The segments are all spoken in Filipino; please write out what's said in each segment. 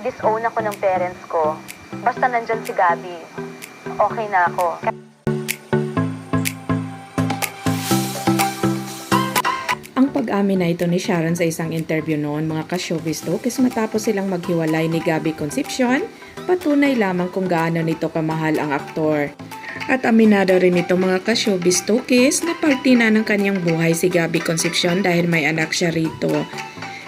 disown ako ng parents ko. Basta nandyan si Gabby, okay na ako. Ang pag-amin na ito ni Sharon sa isang interview noon, mga ka-showbiz is matapos silang maghiwalay ni Gabby Concepcion, patunay lamang kung gaano nito kamahal ang aktor. At aminado rin ito mga ka-showbiz na parte na ng kanyang buhay si Gabby Concepcion dahil may anak siya rito.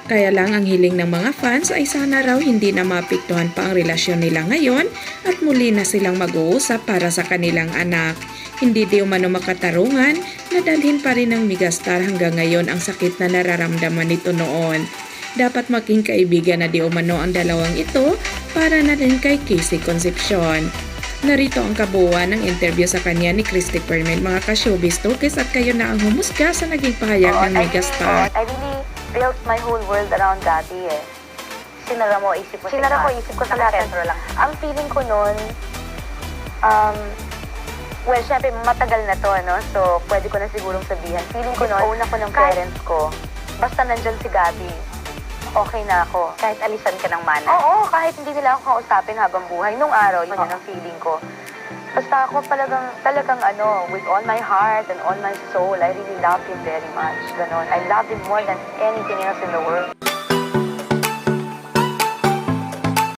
Kaya lang ang hiling ng mga fans ay sana raw hindi na maapektuhan pa ang relasyon nila ngayon at muli na silang mag-uusap para sa kanilang anak. Hindi di umano makatarungan na dalhin pa rin ng megastar hanggang ngayon ang sakit na nararamdaman nito noon. Dapat maging kaibigan na di umano ang dalawang ito para na rin kay Casey Concepcion. Narito ang kabuuan ng interview sa kanya ni Christy Permen, mga ka-showbiz at kayo na ang humusga sa naging pahayag ng megastar. I really built my whole world around Gabby eh. Sinara mo isip ko sa lahat. lang. Ang feeling ko nun, well, syempre matagal na to, no? So, pwede ko na sigurong sabihin. Feeling ko nun, disown ako ng parents ko. Basta nandyan si Gabby, okay na ako. Kahit alisan ka ng mana. Oo, kahit hindi nila ako kausapin habang buhay. Nung araw, yun ang feeling ko. Basta ako talagang with all my heart and all my soul, I really loved him very much. Ganon. I loved him more than anything else in the world.